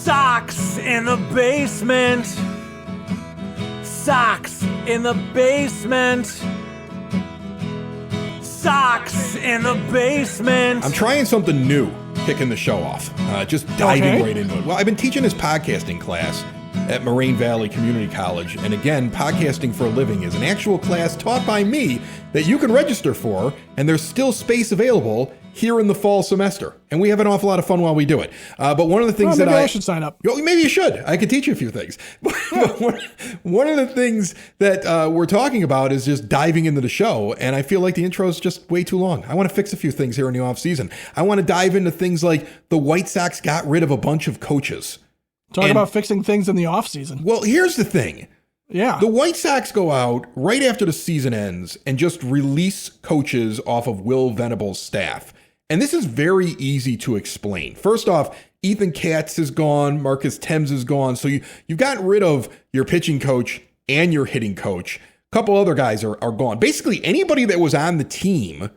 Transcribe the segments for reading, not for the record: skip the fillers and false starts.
Sox in the basement. Sox in the basement. Sox in the basement. I'm trying something new, kicking the show off. Just diving right into it. Well, I've been teaching this podcasting class at Moraine Valley Community College. And again, podcasting for a living is an actual class taught by me that you can register for, and there's still space available here in the fall semester. And we have an awful lot of fun while we do it. But one of the things maybe I should sign up. Maybe you should. I could teach you a few things. One of the things that we're talking about is just diving into the show. And I feel like the intro is just way too long. I want to fix a few things here in the off season. I want to dive into things like the White Sox got rid of a bunch of coaches. Talk about fixing things in the off season. Well, here's the thing. Yeah. The White Sox go out right after the season ends and just release coaches off of Will Venable's staff. And this is very easy to explain. First off, Ethan Katz is gone. Marcus Thames is gone. So you've gotten rid of your pitching coach and your hitting coach. A couple other guys are gone. Basically, anybody that was on the team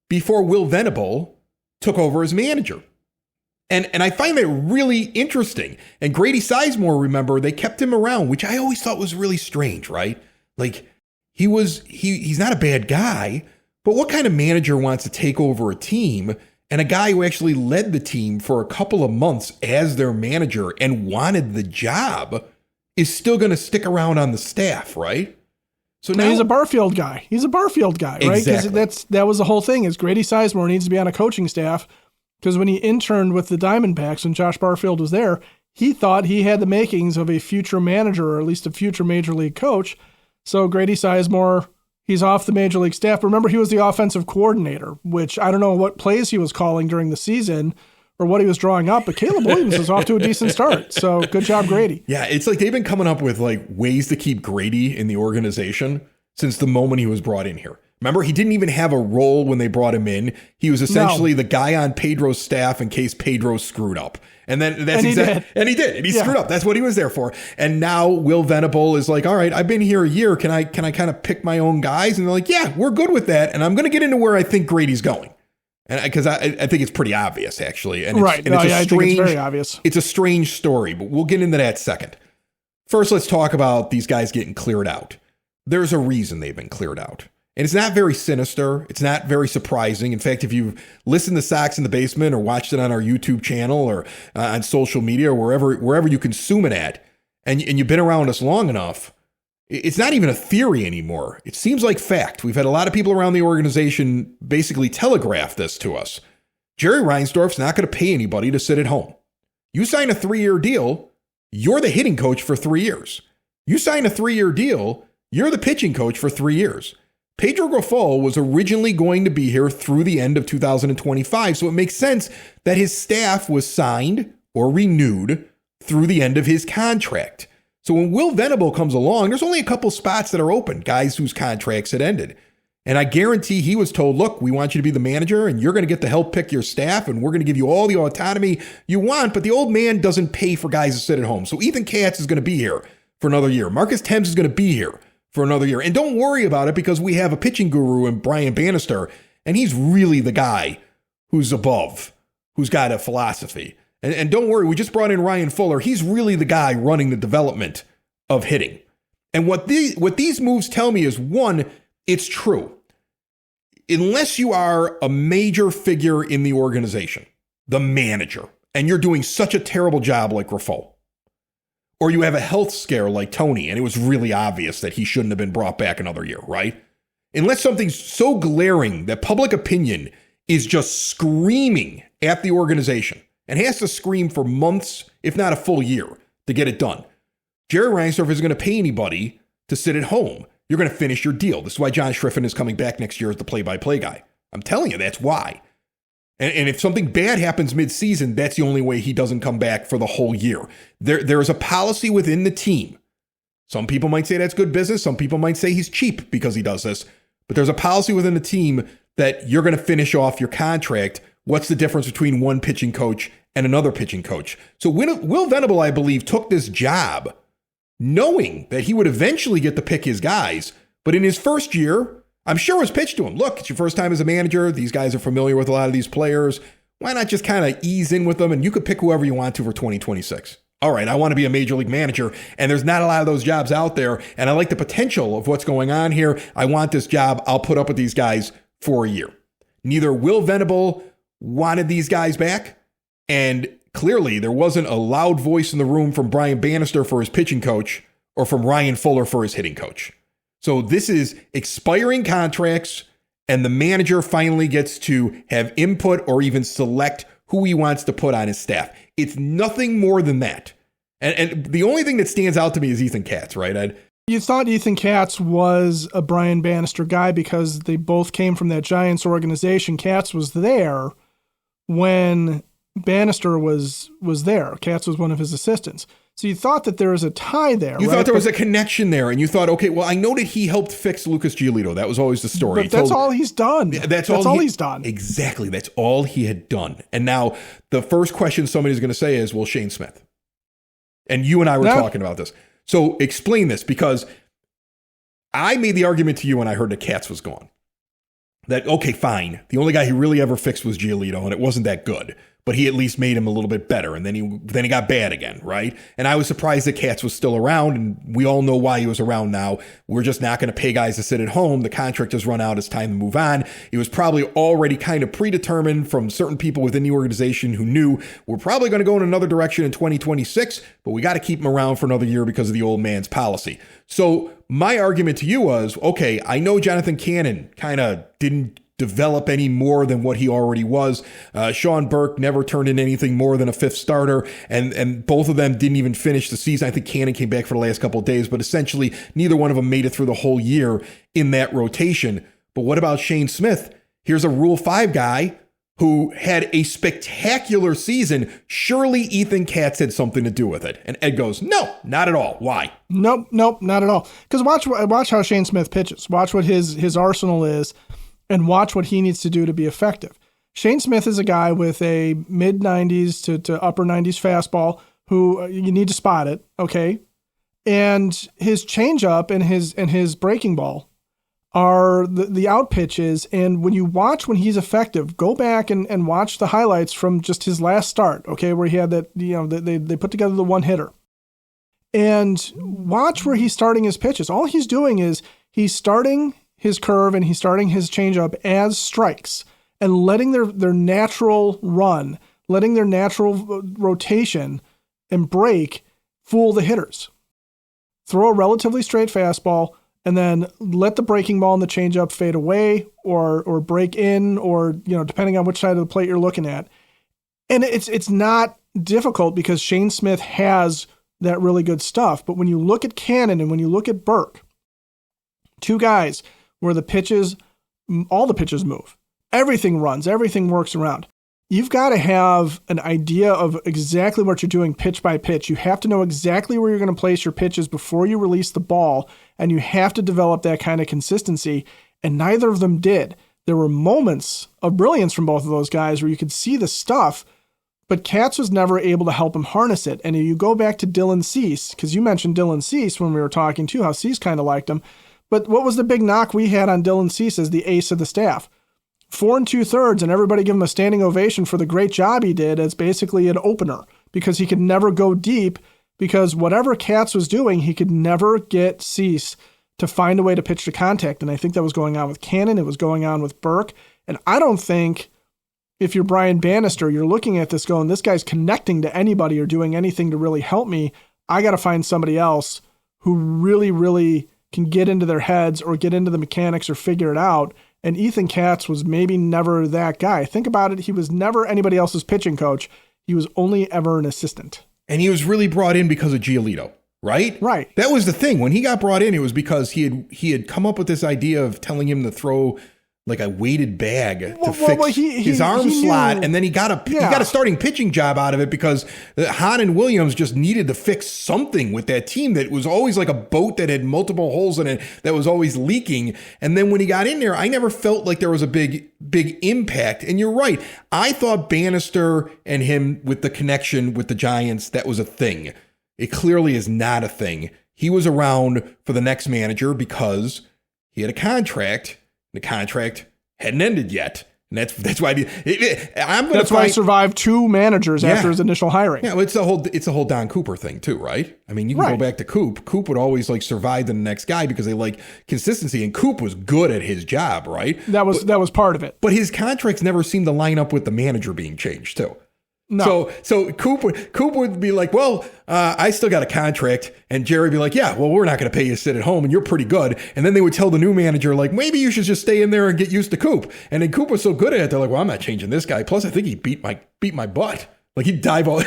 before Will Venable took over as manager. And I find that really interesting. And Grady Sizemore, remember, they kept him around, which I always thought was really strange, right? Like, he's not a bad guy, but what kind of manager wants to take over a team, and a guy who actually led the team for a couple of months as their manager and wanted the job is still going to stick around on the staff, right? So now he's a Barfield guy. Right? Exactly. Because that was the whole thing is Grady Sizemore needs to be on a coaching staff. Because when he interned with the Diamondbacks and Josh Barfield was there, he thought he had the makings of a future manager or at least a future major league coach. So Grady Sizemore, he's off the major league staff. Remember, he was the offensive coordinator, which I don't know what plays he was calling during the season or what he was drawing up, but Caleb Williams is off to a decent start. So good job, Grady. Yeah, it's like they've been coming up with like ways to keep Grady in the organization since the moment he was brought in here. Remember, he didn't even have a role when they brought him in. He was essentially the guy on Pedro's staff in case Pedro screwed up. And then that's exactly, and he did. And he screwed up. That's what he was there for. And now Will Venable is like, all right, I've been here a year. Can I kind of pick my own guys? And they're like, yeah, we're good with that. And I'm going to get into where I think Grady's going. And because I think it's pretty obvious, actually. And right. I think it's very obvious. It's a strange story, but we'll get into that second. First, let's talk about these guys getting cleared out. There's a reason they've been cleared out. And it's not very sinister. It's not very surprising. In fact, if you've listened to Sox in the Basement or watched it on our YouTube channel or on social media or wherever you consume it at, and you've been around us long enough, it's not even a theory anymore. It seems like fact. We've had a lot of people around the organization basically telegraph this to us. Jerry Reinsdorf's not going to pay anybody to sit at home. You sign a 3-year deal, you're the hitting coach for 3 years. You sign a 3-year deal, you're the pitching coach for 3 years. Pedro Grifol was originally going to be here through the end of 2025, so it makes sense that his staff was signed or renewed through the end of his contract. So when Will Venable comes along, there's only a couple spots that are open, guys whose contracts had ended. And I guarantee he was told, look, we want you to be the manager and you're going to get to help pick your staff and we're going to give you all the autonomy you want, but the old man doesn't pay for guys to sit at home. So Ethan Katz is going to be here for another year. Marcus Thames is going to be here for another year. And don't worry about it because we have a pitching guru in Brian Bannister, and he's really the guy who's above, who's got a philosophy. And don't worry, we just brought in Ryan Fuller. He's really the guy running the development of hitting. And what these moves tell me is, one, it's true. Unless you are a major figure in the organization, the manager, and you're doing such a terrible job like Grifol, or you have a health scare like Tony, and it was really obvious that he shouldn't have been brought back another year, right? Unless something's so glaring that public opinion is just screaming at the organization and has to scream for months, if not a full year, to get it done. Jerry Reinsdorf isn't going to pay anybody to sit at home. You're going to finish your deal. This is why John Schriffen is coming back next year as the play-by-play guy. I'm telling you, that's why. And if something bad happens mid-season, that's the only way he doesn't come back for the whole year. There is a policy within the team. Some people might say that's good business. Some people might say he's cheap because he does this. But there's a policy within the team that you're going to finish off your contract. What's the difference between one pitching coach and another pitching coach? So Will Venable, I believe, took this job knowing that he would eventually get to pick his guys. But in his first year, I'm sure it was pitched to him. Look, it's your first time as a manager. These guys are familiar with a lot of these players. why not just kind of ease in with them and you could pick whoever you want to for 2026? All right, I want to be a major league manager, and there's not a lot of those jobs out there, and I like the potential of what's going on here. I want this job. I'll put up with these guys for a year. Neither Will Venable wanted these guys back, and clearly there wasn't a loud voice in the room from Brian Bannister for his pitching coach or from Ryan Fuller for his hitting coach. So this is expiring contracts, and the manager finally gets to have input or even select who he wants to put on his staff. It's nothing more than that. And the only thing that stands out to me is Ethan Katz, right, Ed? You thought Ethan Katz was a Brian Bannister guy because they both came from that Giants organization. Katz was there when Bannister was there. Katz was one of his assistants. So you thought that there was a tie there. You thought there was a connection there, and you thought, okay, well, I know that he helped fix Lucas Giolito. That was always the story. But that's all he's done. That's all he's done. Exactly. That's all he had done. And now the first question somebody's going to say is, well, Shane Smith. And you and I were talking about this. So explain this, because I made the argument to you when I heard that Katz was gone. That, okay, fine. The only guy he really ever fixed was Giolito, and it wasn't that good. But he at least made him a little bit better, and then he got bad again, right? And I was surprised that Katz was still around, and we all know why he was around now. We're just not going to pay guys to sit at home. The contract has run out. It's time to move on. It was probably already kind of predetermined from certain people within the organization who knew we're probably going to go in another direction in 2026, but we got to keep him around for another year because of the old man's policy. So my argument to you was, okay, I know Jonathan Cannon kind of didn't develop any more than what he already was. Sean Burke never turned in anything more than a fifth starter, and both of them didn't even finish the season. I think Cannon came back for the last couple of days, but essentially neither one of them made it through the whole year in that rotation. But what about Shane Smith? Here's a Rule 5 guy who had a spectacular season. Surely Ethan Katz had something to do with it. And Ed goes, no, not at all. Why? Nope, not at all. Because watch how Shane Smith pitches. Watch what his arsenal is, and watch what he needs to do to be effective. Shane Smith is a guy with a mid-90s to upper 90s fastball who you need to spot it, okay? And his changeup and his breaking ball are the out pitches. And when you watch when he's effective, go back and watch the highlights from just his last start, okay, where he had that, they put together the one hitter. And watch where he's starting his pitches. All he's doing is he's starting his curve and he's starting his changeup as strikes and letting their natural run, letting their natural rotation and break fool the hitters. Throw a relatively straight fastball and then let the breaking ball and the changeup fade away or break in, or depending on which side of the plate you're looking at. And it's not difficult because Shane Smith has that really good stuff. But when you look at Cannon and when you look at Burke, two guys where all the pitches move. Everything runs, everything works around. You've got to have an idea of exactly what you're doing pitch by pitch. You have to know exactly where you're going to place your pitches before you release the ball, and you have to develop that kind of consistency, and neither of them did. There were moments of brilliance from both of those guys where you could see the stuff, but Katz was never able to help him harness it. And you go back to Dylan Cease, because you mentioned Dylan Cease when we were talking too, how Cease kind of liked him. But what was the big knock we had on Dylan Cease as the ace of the staff? 4 2/3, and everybody give him a standing ovation for the great job he did as basically an opener, because he could never go deep, because whatever Katz was doing, he could never get Cease to find a way to pitch to contact. And I think that was going on with Cannon. It was going on with Burke. And I don't think if you're Brian Bannister, you're looking at this going, this guy's connecting to anybody or doing anything to really help me. I got to find somebody else who really, really can get into their heads or get into the mechanics or figure it out. And Ethan Katz was maybe never that guy. Think about it. He was never anybody else's pitching coach. He was only ever an assistant. And he was really brought in because of Giolito, right? Right. That was the thing. When he got brought in, it was because he had come up with this idea of telling him to throw like a weighted bag to fix his arm slot, and then he got a starting pitching job out of it because Hahn and Williams just needed to fix something with that team that was always like a boat that had multiple holes in it that was always leaking. And then when he got in there, I never felt like there was a big impact. And you're right. I thought Bannister and him with the connection with the Giants, that was a thing. It clearly is not a thing. He was around for the next manager because he had a contract. The contract hadn't ended yet. And that's why That's why he survived 2 managers after his initial hiring. Yeah, well, it's a whole Don Cooper thing too, right? I mean, you can go back to Coop. Coop would always like survive the next guy because they like consistency, and Coop was good at his job, right? That was part of it. But his contracts never seemed to line up with the manager being changed too. No. So Coop would be like, well, I still got a contract, and Jerry would be like, yeah, well, we're not going to pay you to sit at home, and you're pretty good. And then they would tell the new manager, like, maybe you should just stay in there and get used to Coop. And then Coop was so good at it, they're like, well, I'm not changing this guy. Plus, I think he beat my butt. Like he'd dive all.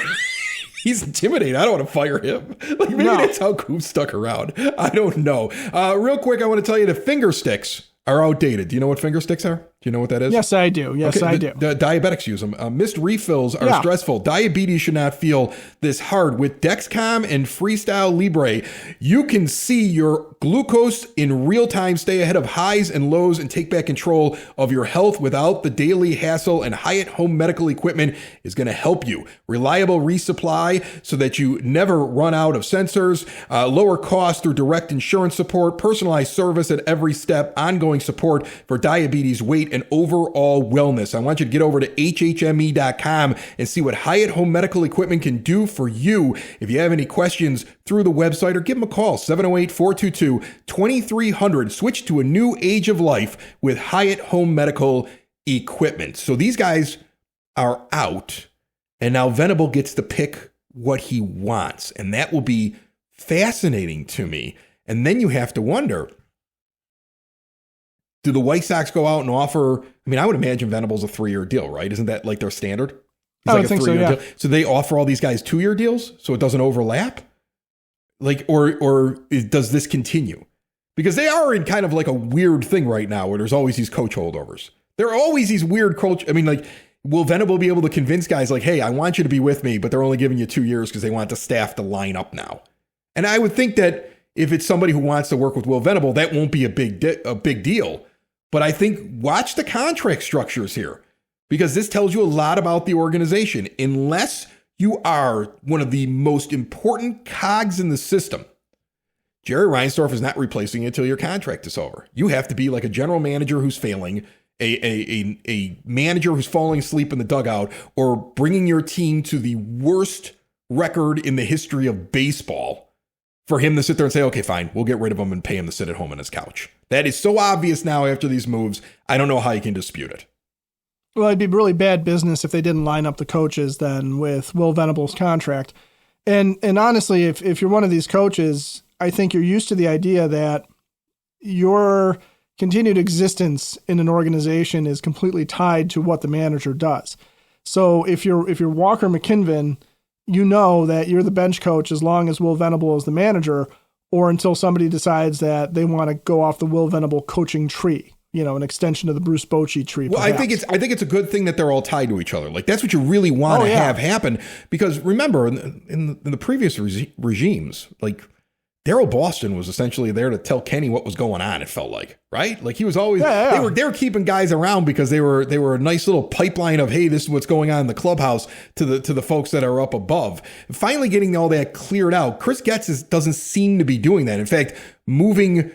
He's intimidating. I don't want to fire him. Like maybe that's how Coop stuck around. I don't know. Real quick, I want to tell you the finger sticks are outdated. Do you know what finger sticks are? Do you know what that is? Yes, I do. I do. The diabetics use them. Missed refills are stressful. Diabetes should not feel this hard. With Dexcom and Freestyle Libre, you can see your glucose in real time, stay ahead of highs and lows, and take back control of your health without the daily hassle. And Hyatt Home Medical Equipment is going to help you. Reliable resupply so that you never run out of sensors. Lower cost through direct insurance support. Personalized service at every step. Ongoing support for diabetes, weight, and overall wellness. I want you to get over to hhme.com and see what Hyatt Home Medical Equipment can do for you. If you have any questions through the website, or give them a call, 708-422-2300. Switch to a new age of life with Hyatt Home Medical Equipment. So these guys are out, and now Venable gets to pick what he wants, and that will be fascinating to me. And then you have to wonder, do the White Sox go out and offer? I mean, I would imagine Venable's a 3-year deal, right? Isn't that like their standard? It's I like would think so, yeah. deal. So they offer all these guys 2-year deals so it doesn't overlap? Like, or does this continue? Because they are in kind of like a weird thing right now where there's always these coach holdovers. There are always these weird coach. I mean, like, will Venable be able to convince guys like, hey, I want you to be with me, but they're only giving you 2 years because they want the staff to line up now? And I would think that if it's somebody who wants to work with Will Venable, that won't be a big deal. But I think watch the contract structures here, because this tells you a lot about the organization. Unless you are one of the most important cogs in the system, Jerry Reinsdorf is not replacing you until your contract is over. You have to be like a general manager who's failing, a manager who's falling asleep in the dugout, or bringing your team to the worst record in the history of baseball, for him to sit there and say, okay, fine, we'll get rid of him and pay him to sit at home on his couch. That is so obvious now after these moves. I don't know how you can dispute it. Well, it'd be really bad business if they didn't line up the coaches then with Will Venable's contract. And honestly, if you're one of these coaches, I think you're used to the idea that your continued existence in an organization is completely tied to what the manager does. So if you're Walker McKinven, you know that you're the bench coach as long as Will Venable is the manager, or until somebody decides that they want to go off the Will Venable coaching tree, an extension of the Bruce Bochy tree. Well, perhaps. I think it's a good thing that they're all tied to each other. Like, that's what you really want to have happen. Because remember, in the previous regimes, like, Daryl Boston was essentially there to tell Kenny what was going on, it felt like, right? Like, he was always, they were keeping guys around because they were a nice little pipeline of, hey, this is what's going on in the clubhouse to the folks that are up above. Finally getting all that cleared out. Chris Getz doesn't seem to be doing that. In fact, moving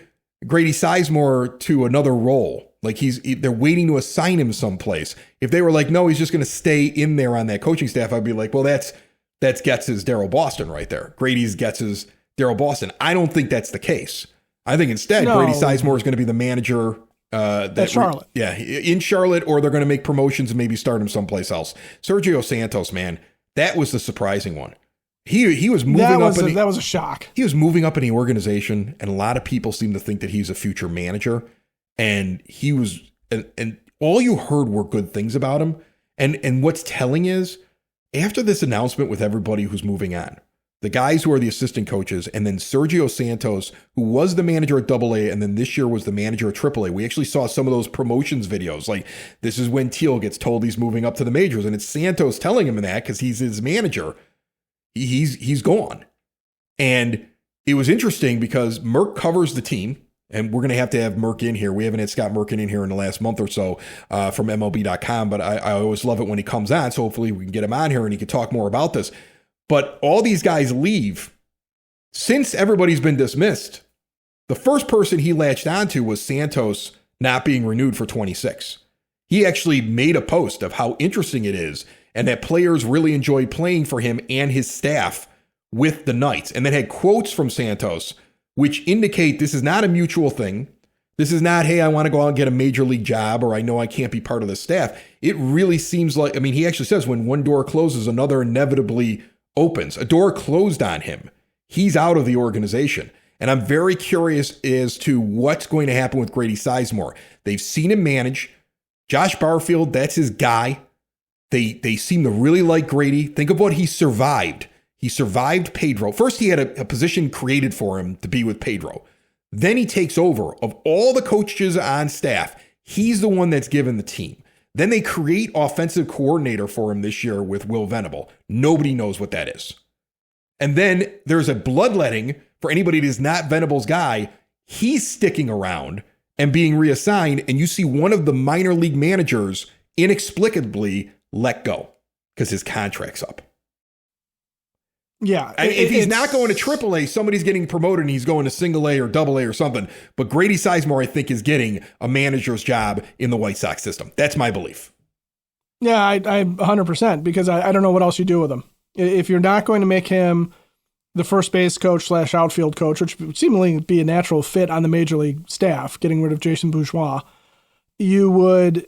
Grady Sizemore to another role. Like, they're waiting to assign him someplace. If they were like, no, he's just going to stay in there on that coaching staff, I'd be like, well, that's Getz's Daryl Boston right there. Grady's Getz's Daryl Boston. I don't think that's the case. I think instead, Grady Sizemore is going to be the manager at Charlotte. In Charlotte, or they're going to make promotions and maybe start him someplace else. Sergio Santos, man, that was the surprising one. He was moving up. That was a shock. He was moving up in the organization, and a lot of people seem to think that he's a future manager. And he was, and all you heard were good things about him. And what's telling is, after this announcement with everybody who's moving on, the guys who are the assistant coaches, and then Sergio Santos, who was the manager at AA, and then this year was the manager at AAA. We actually saw some of those promotions videos. Like, this is when Teal gets told he's moving up to the majors, and it's Santos telling him that because he's his manager. He's gone. And it was interesting because Merck covers the team, and we're going to have Merck in here. We haven't had Scott Merkin in here in the last month or so from MLB.com, but I always love it when he comes on, so hopefully we can get him on here and he can talk more about this. But all these guys leave. Since everybody's been dismissed, the first person he latched onto was Santos not being renewed for 26. He actually made a post of how interesting it is and that players really enjoy playing for him and his staff with the Knights. And then had quotes from Santos, which indicate this is not a mutual thing. This is not, hey, I want to go out and get a major league job, or I know I can't be part of the staff. It really seems like, I mean, he actually says when one door closes, another inevitably opens. A door closed on him. He's out of the organization. And I'm very curious as to what's going to happen with Grady Sizemore. They've seen him manage. Josh Barfield, that's his guy. They seem to really like Grady. Think of what he survived. He survived Pedro. First, he had a position created for him to be with Pedro. Then he takes over. Of all the coaches on staff, he's the one that's given the team. Then they create offensive coordinator for him this year with Will Venable. Nobody knows what that is. And then there's a bloodletting for anybody that is not Venable's guy. He's sticking around and being reassigned, and you see one of the minor league managers inexplicably let go because his contract's up. Yeah. If he's not going to AAA, somebody's getting promoted and he's going to single A or double A or something. But Grady Sizemore, I think, is getting a manager's job in the White Sox system. That's my belief. Yeah, I 100%, because I don't know what else you do with him. If you're not going to make him the first base coach / outfield coach, which would seemingly be a natural fit on the major league staff, getting rid of Jason Bourgeois, you would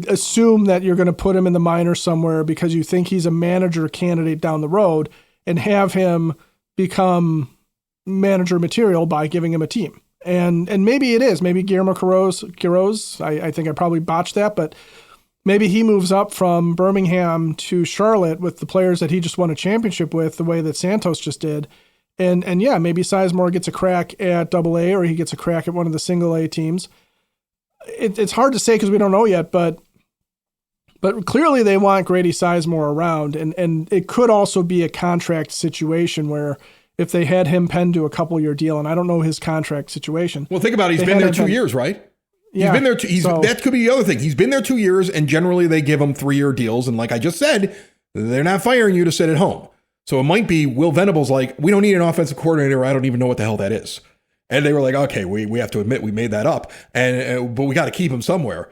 assume that you're going to put him in the minors somewhere because you think he's a manager candidate down the road, and have him become manager material by giving him a team. And maybe it is. Maybe Guillermo Quiroz, I think I probably botched that, but maybe he moves up from Birmingham to Charlotte with the players that he just won a championship with, the way that Santos just did. And yeah, maybe Sizemore gets a crack at Double A, or he gets a crack at one of the single A teams. It's hard to say because we don't know yet, but clearly they want Grady Sizemore around, and it could also be a contract situation where if they had him penned to a couple-year deal, and I don't know his contract situation. Well, think about it. He's been there 2 years, right? Yeah. He's been there. That could be the other thing. He's been there 2 years, and generally they give him 3-year deals. And like I just said, they're not firing you to sit at home. So it might be Will Venable's like, we don't need an offensive coordinator. I don't even know what the hell that is. And they were like, okay, we have to admit we made that up, but we got to keep him somewhere.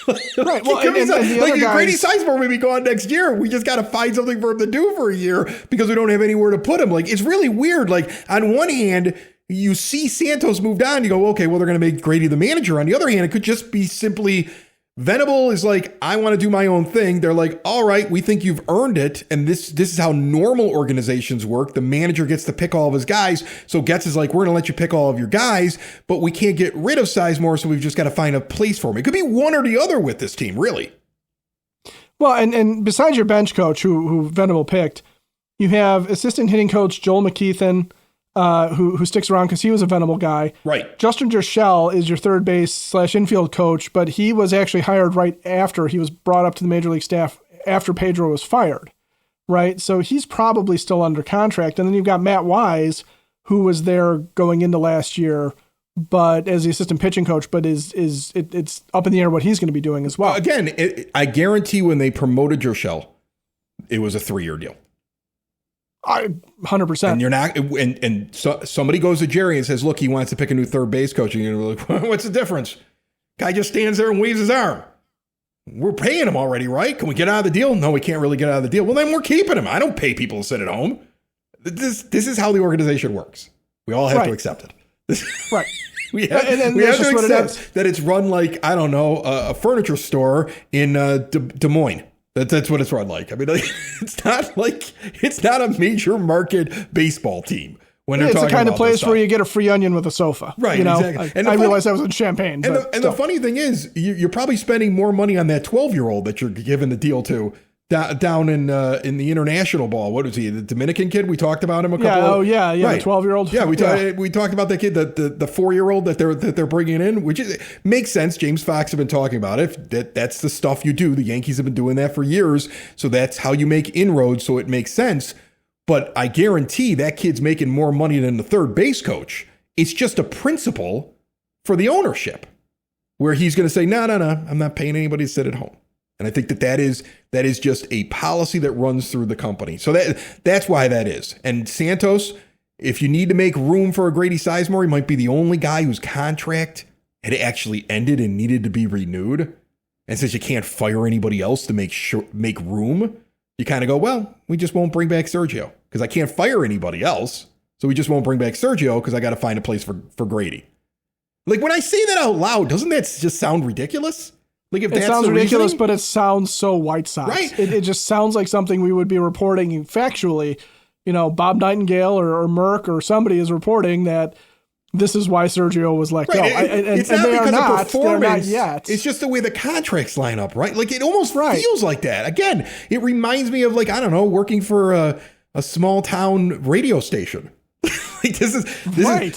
Right. Well, and the other guys, Grady Sizemore may be gone next year. We just got to find something for him to do for a year because we don't have anywhere to put him. Like, it's really weird. Like, on one hand, you see Santos moved on. You go, okay, well, they're going to make Grady the manager. On the other hand, it could just be simply Venable is like, I want to do my own thing. They're like, all right, we think you've earned it. And this is how normal organizations work. The manager gets to pick all of his guys. So Getz is like, we're going to let you pick all of your guys, but we can't get rid of Sizemore. So we've just got to find a place for him. It could be one or the other with this team, really. Well, and besides your bench coach, who Venable picked, you have assistant hitting coach Joel McKeithen, who sticks around because he was a Venable guy. Right. Justin Jershell is your third base / infield coach, but he was actually hired right after he was brought up to the major league staff after Pedro was fired. Right. So he's probably still under contract. And then you've got Matt Wise, who was there going into last year, but as the assistant pitching coach, but it's up in the air what he's going to be doing as well. Again, I guarantee when they promoted Jershell, it was a 3-year deal. 100%. And you're not, so somebody goes to Jerry and says, look, he wants to pick a new third base coach. And you're like, what's the difference? Guy just stands there and waves his arm. We're paying him already, right? Can we get out of the deal? No, we can't really get out of the deal. Well, then we're keeping him. I don't pay people to sit at home. This is how the organization works. We all have to accept it. Right. We have to accept that it's run like, I don't know, a furniture store in Des Moines. That's what it's run like. I mean, it's not a major market baseball team. When it's the kind of place where you get a free onion with a sofa. Right, you know? exactly. And I realized that was in Champaign. And the funny thing is, you're probably spending more money on that 12-year-old that you're giving the deal to down in the international ball. What was he? The Dominican kid? We talked about him a couple. Yeah. Right. The 12-year-old. Yeah, we talked about that kid, the 4-year-old that they're bringing in, which makes sense. James Fox have been talking about it. That's the stuff you do. The Yankees have been doing that for years, so that's how you make inroads. So it makes sense. But I guarantee that kid's making more money than the third base coach. It's just a principle for the ownership, where he's going to say, no, I'm not paying anybody to sit at home. And I think that is just a policy that runs through the company. So that's why that is. And Santos, if you need to make room for a Grady Sizemore, he might be the only guy whose contract had actually ended and needed to be renewed, and since you can't fire anybody else to make room, you kind of go, well, we just won't bring back Sergio because I can't fire anybody else. So we just won't bring back Sergio because I got to find a place for Grady. Like, when I say that out loud, doesn't that just sound ridiculous? Like, if it that's sounds the ridiculous, reasoning? but it sounds so White Sox. Right. It just sounds like something we would be reporting factually. You know, Bob Nightingale or Merck or somebody is reporting that this is why Sergio was let go. It's and not they are because not. of performance. They're not yet. It's just the way the contracts line up, right? Like, it almost feels like that. Again, it reminds me of, like, I don't know, working for a small town radio station. Like, this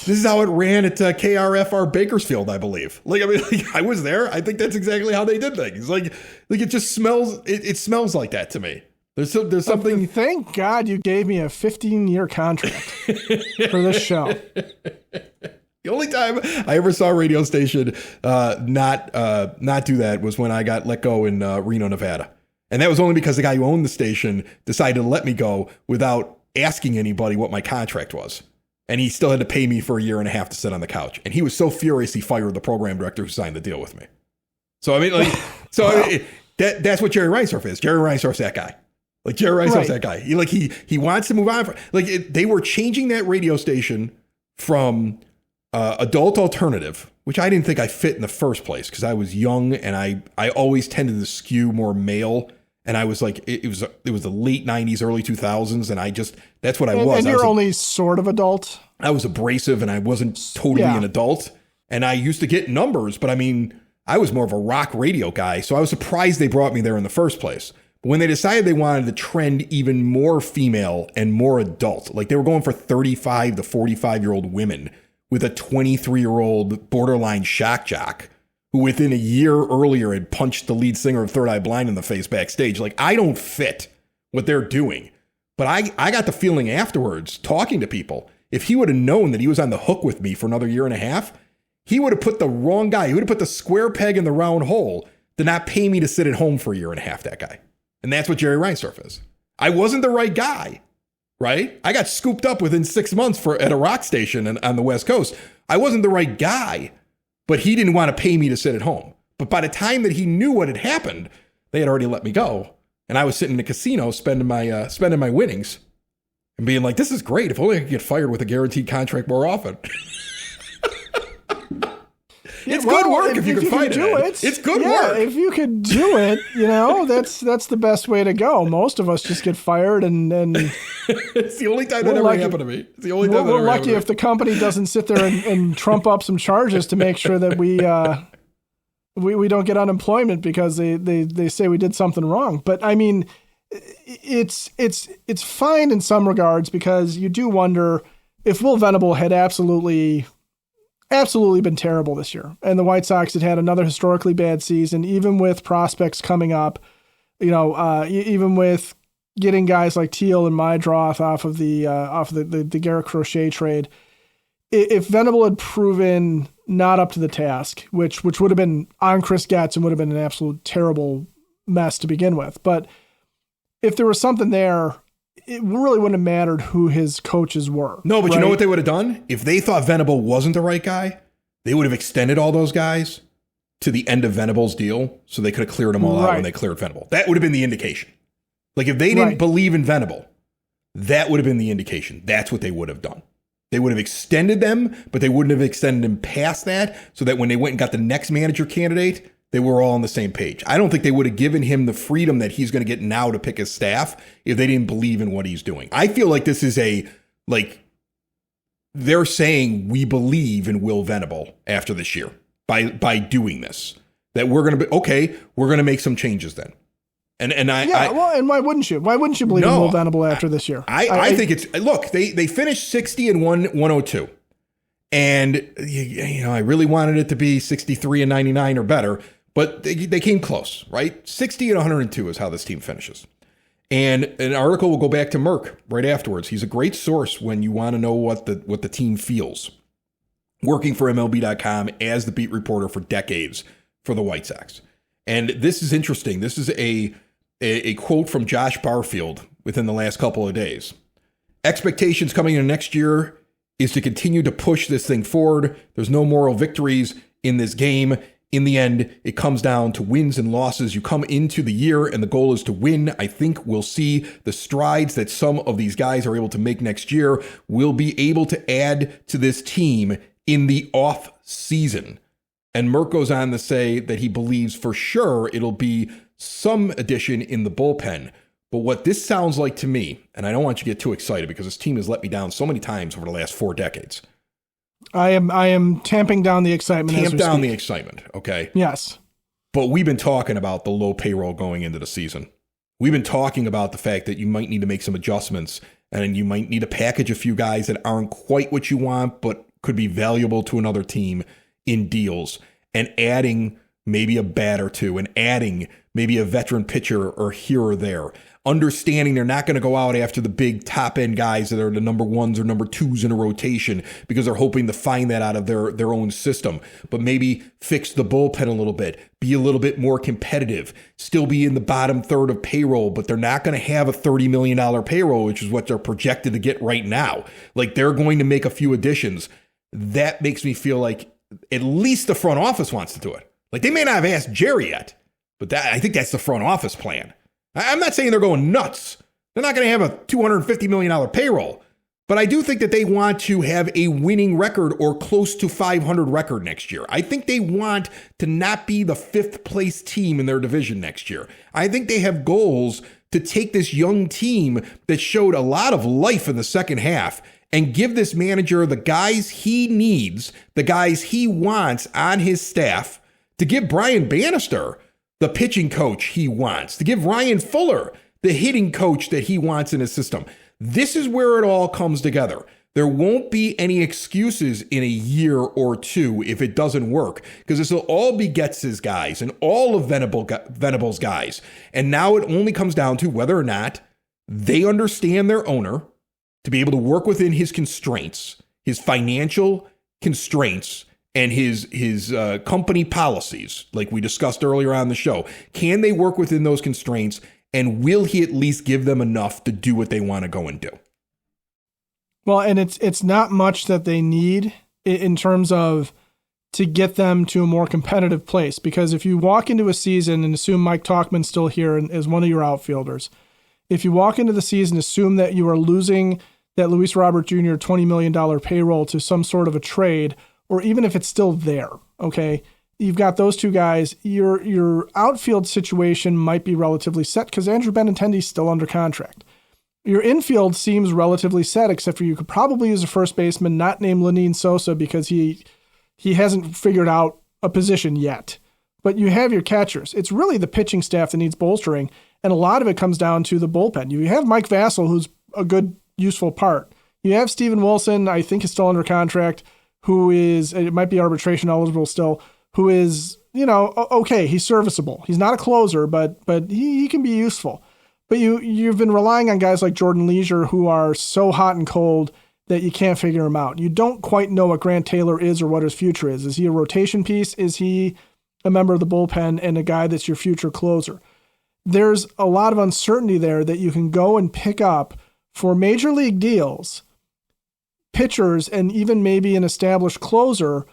is how it ran at KRFR Bakersfield, I believe. Like, I mean, like, I was there. I think that's exactly how they did things. Like it just smells. It smells like that to me. There's something. Thank God you gave me a 15-year contract for this show. The only time I ever saw a radio station not do that was when I got let go in Reno, Nevada. And that was only because the guy who owned the station decided to let me go without asking anybody what my contract was. And he still had to pay me for a year and a half to sit on the couch. And he was so furious he fired the program director who signed the deal with me. So, I mean, like, that's what Jerry Reinsdorf is. Jerry Reinsdorf's that guy. Like, Jerry Reinsdorf's that guy. He wants to move on. They were changing that radio station from adult alternative, which I didn't think I fit in the first place because I was young and I always tended to skew more male. And I was like, it was the late 90s, early 2000s. And that's what I was. And you're only sort of adult. I was abrasive and I wasn't totally an adult. And I used to get numbers, but I mean, I was more of a rock radio guy. So I was surprised they brought me there in the first place. But when they decided they wanted to trend even more female and more adult, like they were going for 35 to 45-year-old women with a 23-year-old borderline shock jock who within a year earlier had punched the lead singer of Third Eye Blind in the face backstage. Like, I don't fit what they're doing. But I got the feeling afterwards, talking to people, if he would have known that he was on the hook with me for another year and a half, he would have put the wrong guy. He would have put the square peg in the round hole to not pay me to sit at home for a year and a half, that guy. And that's what Jerry Reinsdorf is. I wasn't the right guy, right? I got scooped up within 6 months at a rock station on the West Coast. I wasn't the right guy. But he didn't want to pay me to sit at home. But by the time that he knew what had happened, they had already let me go. And I was sitting in a casino spending my winnings and being like, this is great. If only I could get fired with a guaranteed contract more often. It's good work if you can find it. It's good work. If you could do it, that's the best way to go. Most of us just get fired and it's the only time that ever happened to me. It's the only time that ever happened to me. We're lucky if the company doesn't sit there and trump up some charges to make sure that we don't get unemployment because they say we did something wrong. But I mean, it's fine in some regards because you do wonder if Will Venable had absolutely been terrible this year. And the White Sox had another historically bad season, even with prospects coming up, even with getting guys like Teal and Mydroth off of the Garrett Crochet trade. If Venable had proven not up to the task, which would have been on Chris Getz and would have been an absolute terrible mess to begin with. But if there was something there, it really wouldn't have mattered who his coaches were. No, but right? You know what they would have done? If they thought Venable wasn't the right guy, they would have extended all those guys to the end of Venable's deal so they could have cleared them all out when they cleared Venable. That would have been the indication. Like, if they didn't believe in Venable, that would have been the indication. That's what they would have done. They would have extended them, but they wouldn't have extended them past that so that when they went and got the next manager candidate, they were all on the same page. I don't think they would have given him the freedom that he's going to get now to pick his staff if they didn't believe in what he's doing. I feel like this is they're saying we believe in Will Venable after this year by doing this, that we're going to make some changes then. And why wouldn't you? Why wouldn't you believe in Will Venable after this year? I think they finished 60 and 102. And I really wanted it to be 63 and 99 or better, but they came close, right? 60 and 102 is how this team finishes. And an article will go back to Merck right afterwards. He's a great source when you want to know what the team feels. Working for MLB.com as the beat reporter for decades for the White Sox. And this is interesting. This is a quote from Josh Barfield within the last couple of days. Expectations coming into next year is to continue to push this thing forward. There's no moral victories. in this game. In the end, it comes down to wins and losses. You come into the year and the goal is to win. I think we'll see the strides that some of these guys are able to make next year. We'll be able to add to this team in the off season. And Merck goes on to say that he believes for sure it'll be some addition in the bullpen. But what this sounds like to me, and I don't want you to get too excited because this team has let me down so many times over the last 4 decades. I am tamping down the excitement. Tamp down the excitement, okay? Yes. But we've been talking about the low payroll going into the season. We've been talking about the fact that you might need to make some adjustments and you might need to package a few guys that aren't quite what you want, but could be valuable to another team in deals, and adding maybe a bat or two and adding maybe a veteran pitcher or here or there. Understanding they're not going to go out after the big top end guys that are the number 1s or number 2s in a rotation because they're hoping to find that out of their own system, but maybe fix the bullpen a little bit, be a little bit more competitive, still be in the bottom third of payroll, but they're not going to have a $30 million payroll, which is what they're projected to get right now. Like, they're going to make a few additions. That makes me feel like at least the front office wants to do it. Like, they may not have asked Jerry yet, but I think that's the front office plan. I'm not saying they're going nuts. They're not going to have a $250 million payroll, but I do think that they want to have a winning record or close to 500 record next year. I think they want to not be the 5th place team in their division next year. I think they have goals to take this young team that showed a lot of life in the second half and give this manager the guys he needs, the guys he wants on his staff, to give Brian Bannister the pitching coach he wants, to give Ryan Fuller the hitting coach that he wants in his system. This is where it all comes together. There won't be any excuses in a year or two if it doesn't work, because this will all be Getz's guys and all of Venable's guys. And now it only comes down to whether or not they understand their owner to be able to work within his constraints, his financial constraints, and his company policies, like we discussed earlier on the show. Can they work within those constraints, and will he at least give them enough to do what they want to go and do? Well, and it's not much that they need in terms of to get them to a more competitive place, because if you walk into a season and assume Mike Tauchman's still here as one of your outfielders, if you walk into the season, assume that you are losing that Luis Robert Jr. $20 million payroll to some sort of a trade, or even if it's still there, okay, you've got those two guys, your outfield situation might be relatively set because Andrew Benintendi's still under contract. Your infield seems relatively set, except for you could probably use a first baseman not named Lenyn Sosa because he hasn't figured out a position yet. But you have your catchers. It's really the pitching staff that needs bolstering, and a lot of it comes down to the bullpen. You have Mike Vassell, who's a good, useful part. You have Steven Wilson, I think is still under contract, who is, it might be arbitration eligible still, who is, okay, he's serviceable. He's not a closer, but he can be useful. But you've been relying on guys like Jordan Leisure who are so hot and cold that you can't figure him out. You don't quite know what Grant Taylor is or what his future is. Is he a rotation piece? Is he a member of the bullpen and a guy that's your future closer? There's a lot of uncertainty there that you can go and pick up for major league deals, pitchers, and even maybe an established closer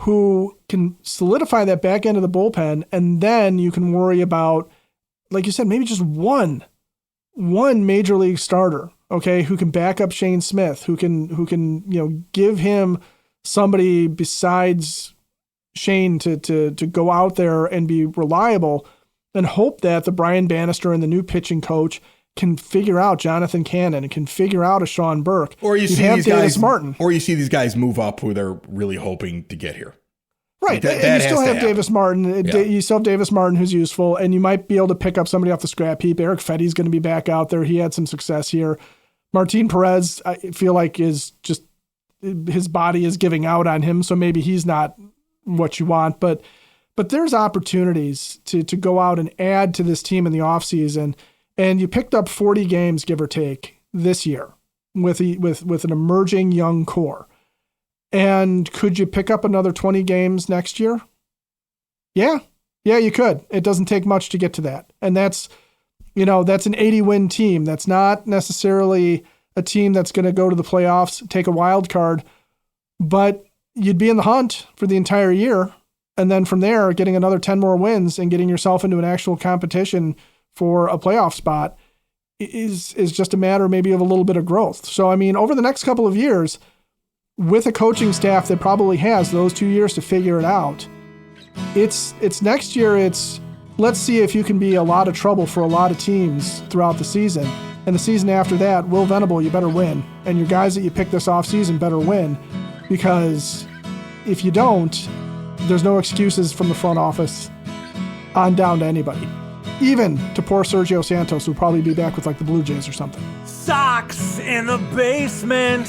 who can solidify that back end of the bullpen, and then you can worry about, like you said, maybe just one major league starter, okay, who can back up Shane Smith, who can give him somebody besides Shane to go out there and be reliable, and hope that the Brian Bannister and the new pitching coach can figure out Jonathan Cannon and can figure out a Sean Burke. Or you see these guys, Martin. Or you see these guys move up who they're really hoping to get here. Right. And you still have Davis Martin. Yeah. You still have Davis Martin, who's useful, and you might be able to pick up somebody off the scrap heap. Eric Fetty's going to be back out there. He had some success here. Martin Perez, I feel like, is just, his body is giving out on him, so maybe he's not what you want. But there's opportunities to go out and add to this team in the offseason. And you picked up 40 games, give or take, this year with an emerging young core. And could you pick up another 20 games next year? Yeah, you could. It doesn't take much to get to that. And that's an 80-win team. That's not necessarily a team that's going to go to the playoffs, take a wild card, but you'd be in the hunt for the entire year. And then from there, getting another 10 more wins and getting yourself into an actual competition for a playoff spot is just a matter maybe of a little bit of growth. So, I mean, over the next couple of years, with a coaching staff that probably has those 2 years to figure it out, it's next year, let's see if you can be a lot of trouble for a lot of teams throughout the season. And the season after that, Will Venable, you better win. And your guys that you pick this offseason better win. Because if you don't, there's no excuses from the front office on down to anybody. Even to poor Sergio Santos, who'll probably be back with like the Blue Jays or something. Sox in the basement.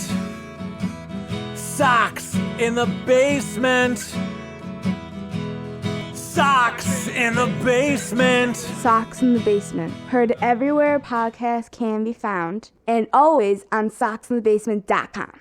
Sox in the basement. Sox in the basement. Sox in the Basement. Heard everywhere podcasts can be found. And always on soxinthebasement.com.